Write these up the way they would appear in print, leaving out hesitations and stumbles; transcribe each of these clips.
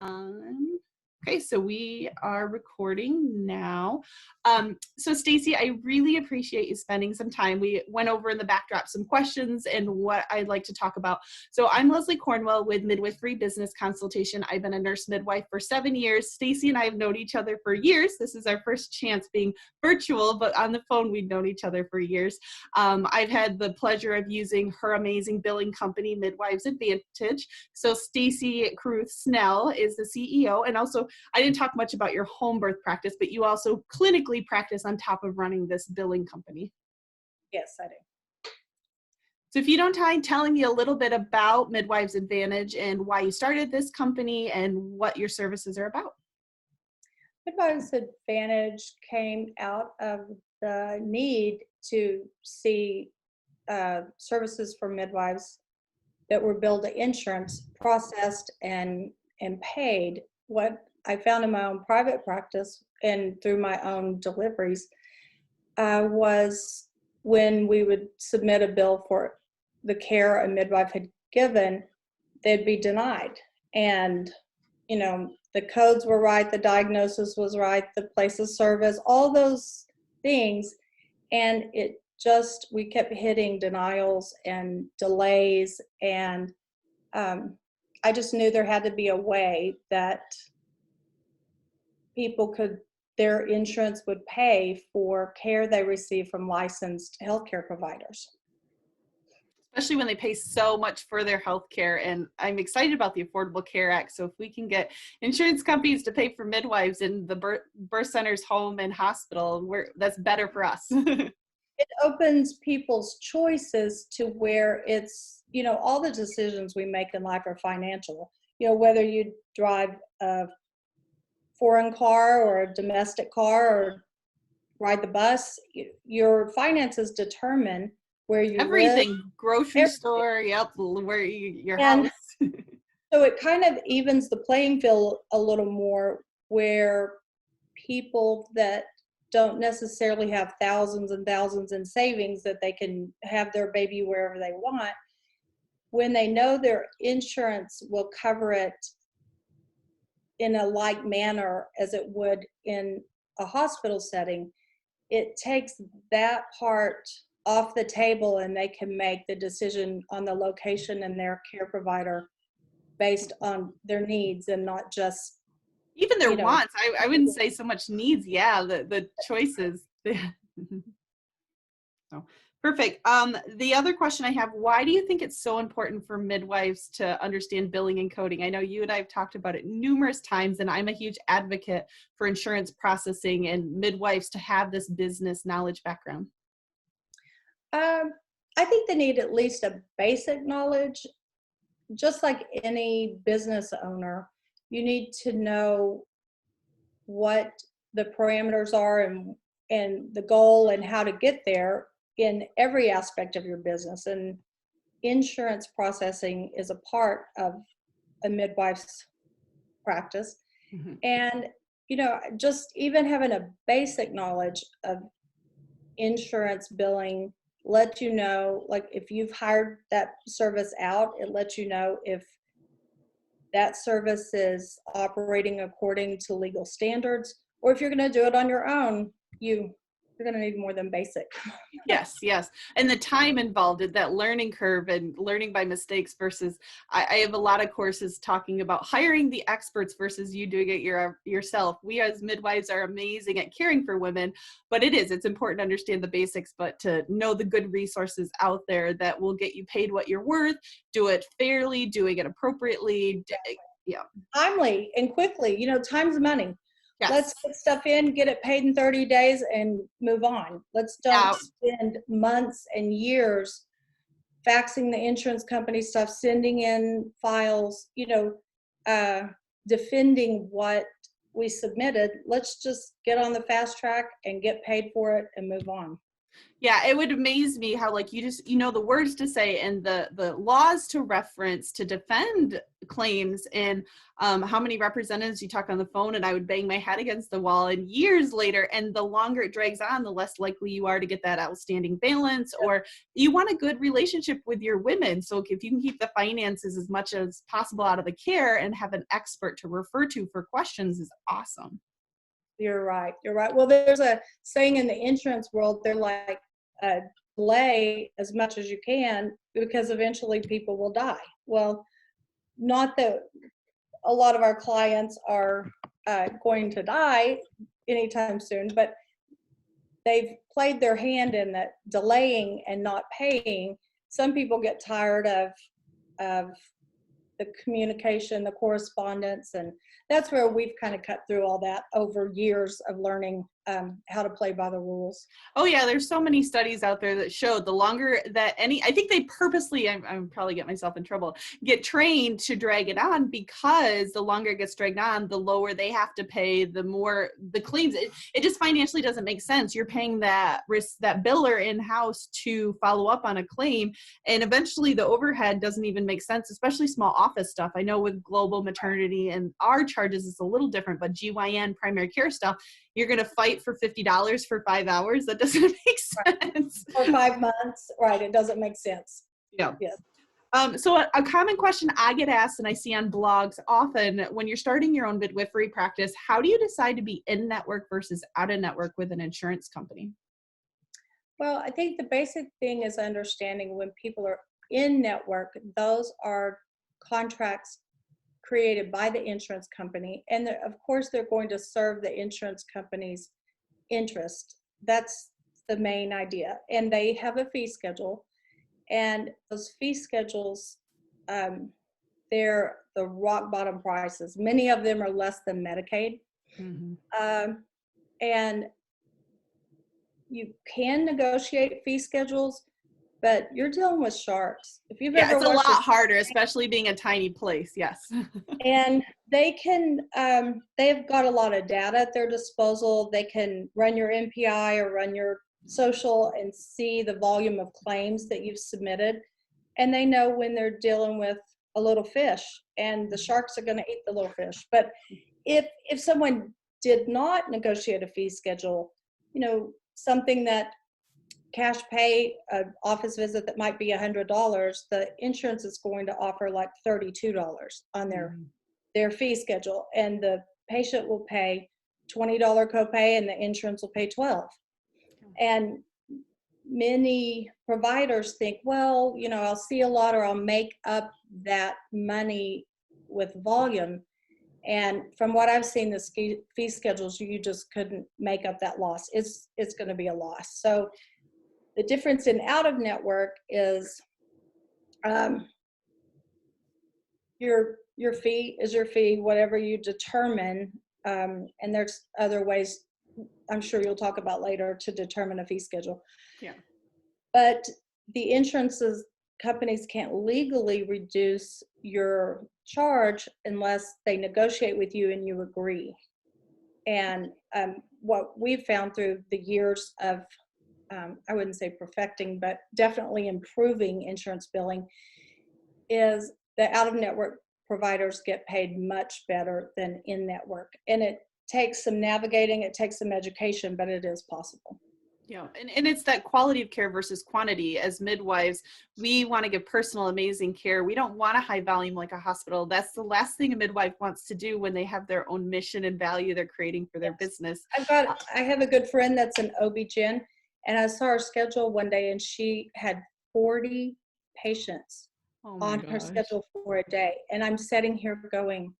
Okay, so we are recording now. So Stacy, I really appreciate you spending some time. We went over in the backdrop some questions and what I'd like to talk about. So I'm Leslie Cornwell with Midwifery Business Consultation. I've been a nurse midwife for 7 years. Stacy and I have known each other for years. This is our first chance being virtual, but on the phone we've known each other for years. I've had the pleasure of using her amazing billing company, Midwives Advantage. So Stacy Carruth-Snell is the CEO, and also I didn't talk much about your home birth practice, but you also clinically practice on top of running this billing company. Yes, I do. So if you don't mind telling me a little bit about Midwives Advantage and why you started this company and what your services are about. Midwives Advantage came out of the need to see services for midwives that were billed to insurance, processed and paid. What I found in my own private practice and through my own deliveries was when we would submit a bill for the care a midwife had given, they'd be denied. And, you know, the codes were right, the diagnosis was right, the place of service, all those things. And it just, we kept hitting denials and delays. And I just knew there had to be a way that people could, their insurance would pay for care they receive from licensed healthcare providers. Especially when they pay so much for their health care. And I'm excited about the Affordable Care Act. So if we can get insurance companies to pay for midwives in the birth center's home and hospital, that's better for us. It opens people's choices to where it's, you know, all the decisions we make in life are financial. You know, whether you drive a foreign car or a domestic car or ride the bus, your finances determine where you everything live. Grocery Everything. store, yep, where your And house. so it kind of evens the playing field a little more, where people that don't necessarily have thousands and thousands in savings that they can have their baby wherever they want, when they know their insurance will cover it in a like manner as it would in a hospital setting, it takes that part off the table and they can make the decision on the location and their care provider based on their needs and not just even their wants. I wouldn't say so much needs. Yeah, the choices. So perfect. The other question I have, why do you think it's so important for midwives to understand billing and coding? I know you and I have talked about it numerous times, and I'm a huge advocate for insurance processing and midwives to have this business knowledge background. I think they need at least a basic knowledge. Just like any business owner, you need to know what the parameters are and the goal and how to get there in every aspect of your business. And insurance processing is a part of a midwife's practice. Mm-hmm. And, you know, just even having a basic knowledge of insurance billing let you know, like if you've hired that service out, it lets you know if that service is operating according to legal standards, or if you're going to do it on your own, you're going to need more than basic. Yes. And the time involved in that learning curve and learning by mistakes versus I have a lot of courses talking about hiring the experts versus you doing it yourself. We as midwives are amazing at caring for women, but it's important to understand the basics, but to know the good resources out there that will get you paid what you're worth, do it fairly, doing it appropriately. Yeah. Timely and quickly, you know, time's money. Yes. Let's put stuff in, get it paid in 30 days and move on. Let's don't spend months and years faxing the insurance company stuff, sending in files, you know, defending what we submitted. Let's just get on the fast track and get paid for it and move on. Yeah, it would amaze me how like you know the words to say and the laws to reference to defend claims, and how many representatives you talk on the phone, and I would bang my head against the wall, and years later, and the longer it drags on, the less likely you are to get that outstanding balance, or you want a good relationship with your women. So if you can keep the finances as much as possible out of the care and have an expert to refer to for questions is awesome. You're right. You're right. Well, there's a saying in the insurance world, they're like, delay as much as you can because eventually people will die. Well, not that a lot of our clients are going to die anytime soon, but they've played their hand in that delaying and not paying. Some people get tired of the communication, the correspondence, and that's where we've kind of cut through all that over years of learning how to play by the rules. Oh yeah, there's so many studies out there that show the longer that I think they purposely, I'm probably get myself in trouble, get trained to drag it on, because the longer it gets dragged on, the lower they have to pay, the more the claims. It just financially doesn't make sense. You're paying that biller in-house to follow up on a claim, and eventually the overhead doesn't even make sense, especially small office stuff. I know with global maternity and our charges is a little different, but GYN primary care stuff, you're going to fight for $50 for 5 hours. That doesn't make sense. For 5 months, right? It doesn't make sense. Yeah. Yes. So a common question I get asked, and I see on blogs often, when you're starting your own midwifery practice, how do you decide to be in network versus out of network with an insurance company? Well, I think the basic thing is understanding when people are in network, those are contracts created by the insurance company. And of course, they're going to serve the insurance company's interest. That's the main idea. And they have a fee schedule. And those fee schedules, they're the rock bottom prices. Many of them are less than Medicaid. Mm-hmm. And you can negotiate fee schedules, but you're dealing with sharks. If you've Yeah, ever it's a watched lot harder, especially being a tiny place. Yes. and they can, they've got a lot of data at their disposal. They can run your MPI or run your social and see the volume of claims that you've submitted. And they know when they're dealing with a little fish, and the sharks are going to eat the little fish. But if someone did not negotiate a fee schedule, you know, something that cash pay, an office visit that might be $100, the insurance is going to offer like $32 on their fee schedule, and the patient will pay $20 copay and the insurance will pay $12. And many providers think, well, you know, I'll see a lot, or I'll make up that money with volume. And from what I've seen, the fee schedules, you just couldn't make up that loss. It's going to be a loss. So the difference in out of network is your fee is your fee, whatever you determine. And there's other ways I'm sure you'll talk about later to determine a fee schedule. Yeah. But the insurances companies can't legally reduce your charge unless they negotiate with you and you agree. And what we've found through the years of, I wouldn't say perfecting, but definitely improving insurance billing, is the out-of-network providers get paid much better than in-network. And it takes some navigating, it takes some education, but it is possible. Yeah, and it's that quality of care versus quantity. As midwives, we want to give personal, amazing care. We don't want a high volume like a hospital. That's the last thing a midwife wants to do when they have their own mission and value they're creating for their business. I have a good friend that's an OB-GYN, and I saw her schedule one day, and she had 40 patients on her schedule for a day. And I'm sitting here going,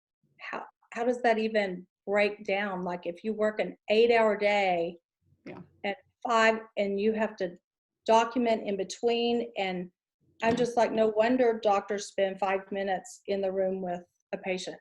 how does that even break down? Like if you work an 8-hour day, at 5, and you have to document in between, and I'm just like, no wonder doctors spend 5 minutes in the room with a patient.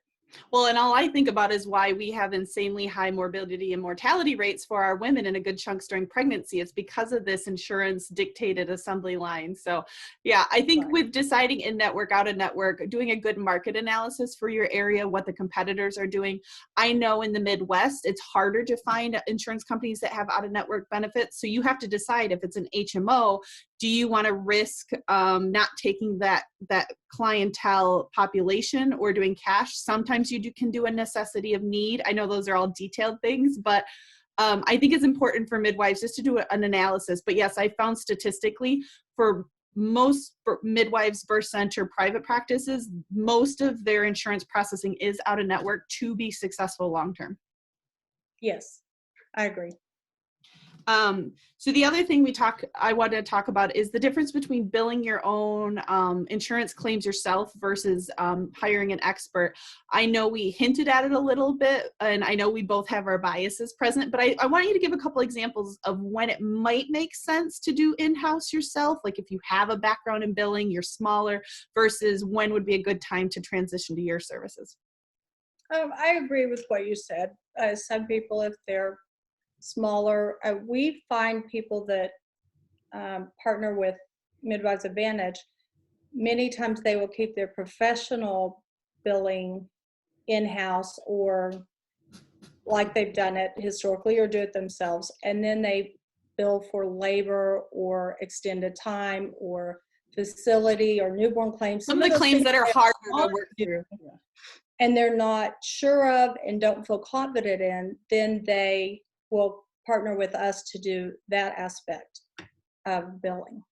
Well, and all I think about is why we have insanely high morbidity and mortality rates for our women in a good chunks during pregnancy. It's because of this insurance dictated assembly line. So yeah, I think Right. with deciding in network, out of network, doing a good market analysis for your area, what the competitors are doing. I know in the Midwest, it's harder to find insurance companies that have out of network benefits. So you have to decide if it's an HMO, do you want to risk not taking that clientele population or doing cash? Sometimes can do a necessity of need. I know those are all detailed things, but I think it's important for midwives just to do an analysis. But yes, I found statistically for most midwives, birth center, private practices, most of their insurance processing is out of network to be successful long term. Yes, I agree. So the other thing I wanted to talk about is the difference between billing your own insurance claims yourself versus hiring an expert. I know we hinted at it a little bit, and I know we both have our biases present, but I want you to give a couple examples of when it might make sense to do in-house yourself, like if you have a background in billing, you're smaller, versus when would be a good time to transition to your services. I agree with what you said. Some people, if they're smaller, we find people that partner with Midwives Advantage, many times they will keep their professional billing in-house, or like they've done it historically, or do it themselves, and then they bill for labor or extended time or facility or newborn claims. Some of the claims that are harder to work through. And they're not sure of and don't feel confident in, then they will partner with us to do that aspect of billing.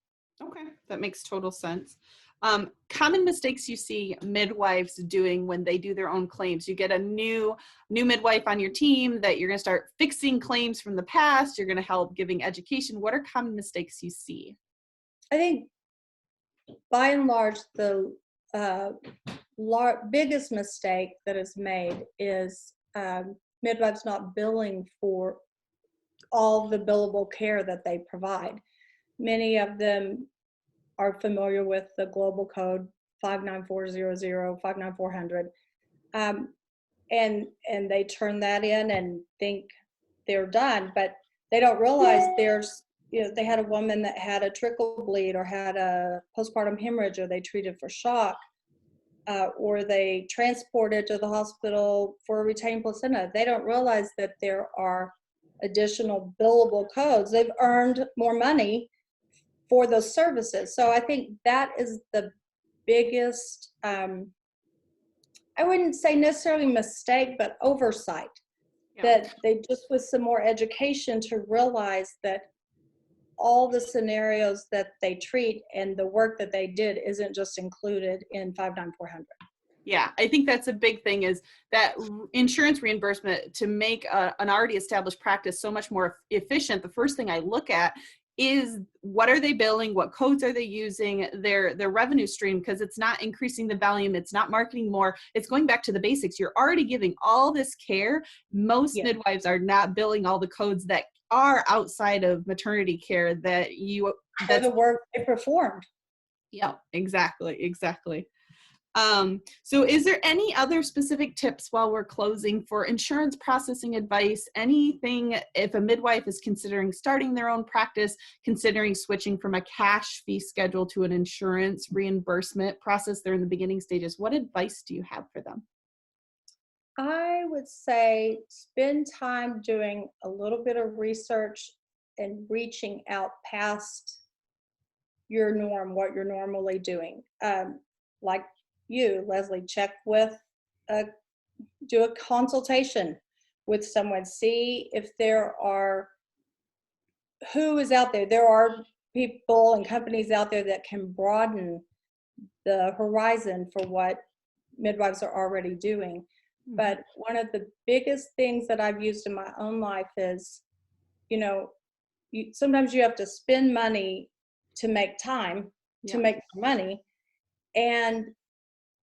Okay, that makes total sense. Common mistakes you see midwives doing when they do their own claims. You get a new midwife on your team that you're going to start fixing claims from the past. You're going to help giving education. What are common mistakes you see? I think by and large, the biggest mistake that is made is midwives not billing for all the billable care that they provide. Many of them are familiar with the global code 59400, 59400, and they turn that in and think they're done, but they don't realize they had a woman that had a trickle bleed or had a postpartum hemorrhage, or they treated for shock, or they transported to the hospital for a retained placenta. They don't realize that there are additional billable codes. They've earned more money for those services. So I think that is the biggest, I wouldn't say necessarily mistake, but oversight. Yeah. That they just, with some more education, to realize that all the scenarios that they treat and the work that they did isn't just included in 59400. Yeah, I think that's a big thing, is that insurance reimbursement, to make an already established practice so much more efficient. The first thing I look at is, what are they billing? What codes are they using? Their revenue stream, because it's not increasing the volume. It's not marketing more. It's going back to the basics. You're already giving all this care. Most midwives are not billing all the codes that are outside of maternity care that's the work they performed. Yeah, exactly. So is there any other specific tips while we're closing for insurance processing advice? Anything, if a midwife is considering starting their own practice, considering switching from a cash fee schedule to an insurance reimbursement process, they're in the beginning stages, what advice do you have for them? I would say spend time doing a little bit of research and reaching out past your norm, what you're normally doing. Like you, Leslie, do a consultation with someone, see if who is out there. There are people and companies out there that can broaden the horizon for what midwives are already doing. But one of the biggest things that I've used in my own life is, sometimes you have to spend money to make time, to make money. And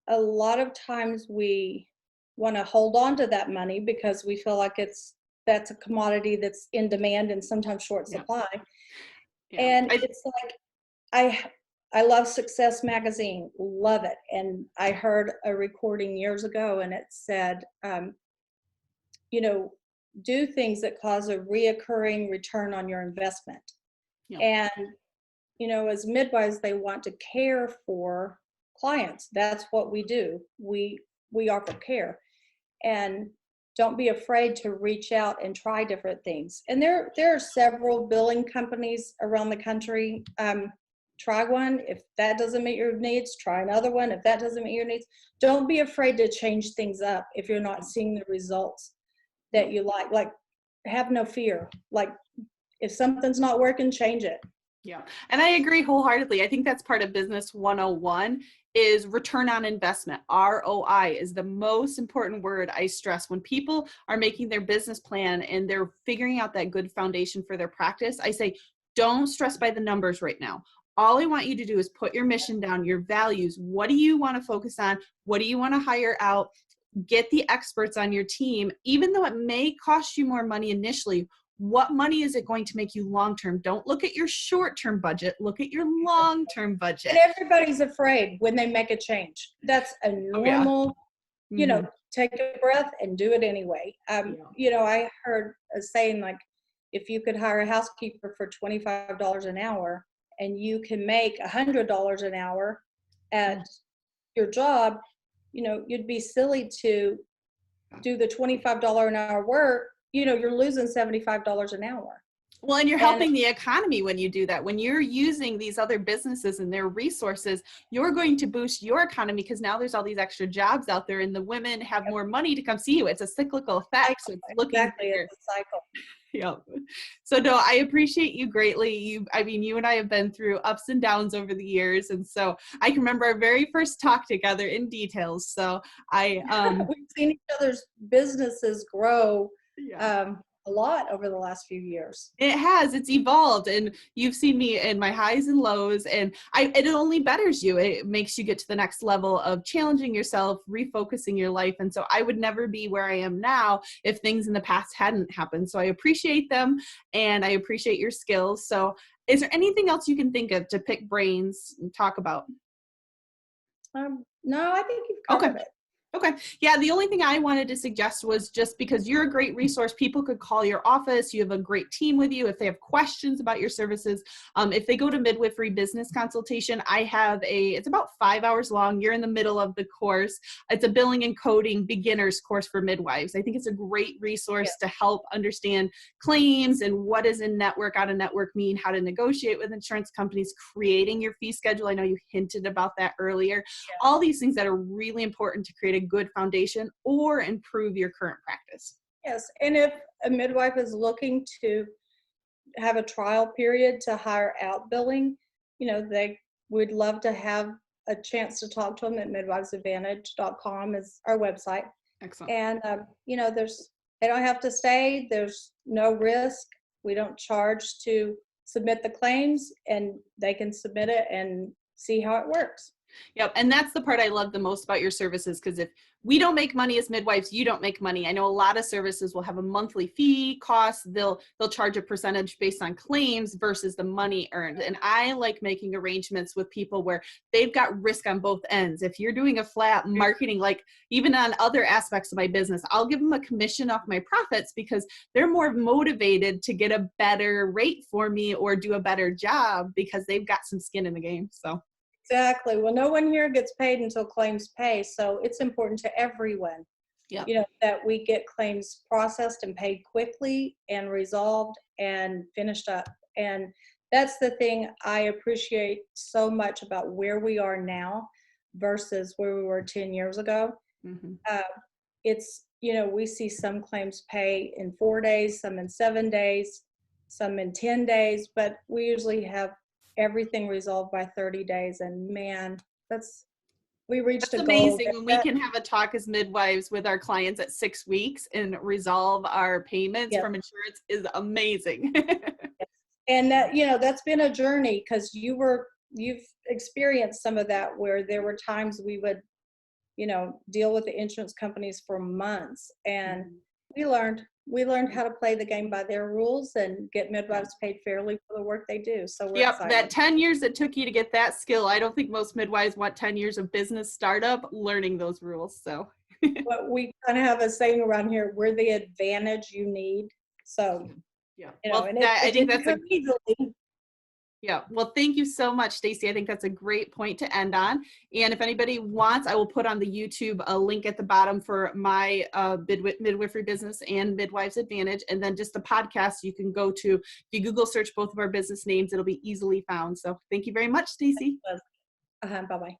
a lot of times we want to hold on to that money because we feel like that's a commodity that's in demand and sometimes short supply. And it's like, I love Success Magazine, love it. And I heard a recording years ago and it said, you know, do things that cause a reoccurring return on your investment. Yeah. And, you know, as midwives, they want to care for clients. That's what we do. We offer care. And don't be afraid to reach out and try different things. And there are several billing companies around the country. Try one. If that doesn't meet your needs, try another one. If that doesn't meet your needs, don't be afraid to change things up if you're not seeing the results that you like. Like, have no fear. Like, if something's not working, change it. Yeah. And I agree wholeheartedly. I think that's part of business 101 is return on investment. ROI is the most important word I stress when people are making their business plan and they're figuring out that good foundation for their practice. I say, don't stress by the numbers right now. All I want you to do is put your mission down, your values. What do you want to focus on? What do you want to hire out? Get the experts on your team. Even though it may cost you more money initially, what money is it going to make you long-term? Don't look at your short-term budget. Look at your long-term budget. And everybody's afraid when they make a change. That's a normal, you know, take a breath and do it anyway. You know, I heard a saying like, if you could hire a housekeeper for $25 an hour and you can make $100 an hour at your job, you know, you'd be silly to do the $25 an hour work. You know, you're losing $75 an hour. Well, and you're helping the economy when you do that. When you're using these other businesses and their resources, you're going to boost your economy because now there's all these extra jobs out there and the women have more money to come see you. It's a cyclical effect. So it's looking exactly, it's a cycle. Yeah. So no, I appreciate you greatly. You and I have been through ups and downs over the years. And so I can remember our very first talk together in details. So we've seen each other's businesses grow a lot over the last few years. It has. It's evolved, and you've seen me in my highs and lows, and it only betters you. It makes you get to the next level of challenging yourself, refocusing your life. And so I would never be where I am now if things in the past hadn't happened. So I appreciate them, and I appreciate your skills. So is there anything else you can think of to pick brains and talk about? No, I think you've covered it. Okay. Yeah. The only thing I wanted to suggest was just because you're a great resource, people could call your office. You have a great team with you. If they have questions about your services, if they go to Midwifery Business Consultation, I have it's about 5 hours long. You're in the middle of the course. It's a billing and coding beginners course for midwives. I think it's a great resource to help understand claims and what does in network, out of network mean, how to negotiate with insurance companies, creating your fee schedule. I know you hinted about that earlier. All these things that are really important to create a good foundation or improve your current practice. Yes, and if a midwife is looking to have a trial period to hire out billing, you know, they would love to have a chance to talk to them at midwivesadvantage.com is our website. Excellent. And, you know, they don't have to stay. There's no risk. We don't charge to submit the claims, and they can submit it and see how it works. Yep. And that's the part I love the most about your services, because if we don't make money as midwives, you don't make money. I know a lot of services will have a monthly fee cost. They'll charge a percentage based on claims versus the money earned. And I like making arrangements with people where they've got risk on both ends. If you're doing a flat marketing, like even on other aspects of my business, I'll give them a commission off my profits because they're more motivated to get a better rate for me or do a better job because they've got some skin in the game. So. Exactly. Well, no one here gets paid until claims pay. So it's important to everyone, you know, that we get claims processed and paid quickly and resolved and finished up. And that's the thing I appreciate so much about where we are now versus where we were 10 years ago. It's, you know, we see some claims pay in 4 days, some in 7 days, some in 10 days, but we usually have everything resolved by 30 days. And man, we reached a goal. Amazing when we can have a talk as midwives with our clients at 6 weeks and resolve our payments from insurance is amazing. And that, you know, that's been a journey because you've experienced some of that where there were times we would, you know, deal with the insurance companies for months, and we learned we learned how to play the game by their rules and get midwives paid fairly for the work they do. So we're Yep, excited. that 10 years it took you to get that skill. I don't think most midwives want 10 years of business startup learning those rules. So, But we kind of have a saying around here, we're the advantage you need. So, yeah. you know, Well, and I it think didn't that's a come easily. Yeah, well, thank you so much, Stacy. I think that's a great point to end on. And if anybody wants, I will put on the YouTube a link at the bottom for my midwifery business and Midwives Advantage. And then just the podcast you can go to. If you Google search both of our business names, it'll be easily found. So thank you very much, Stacy. Bye-bye.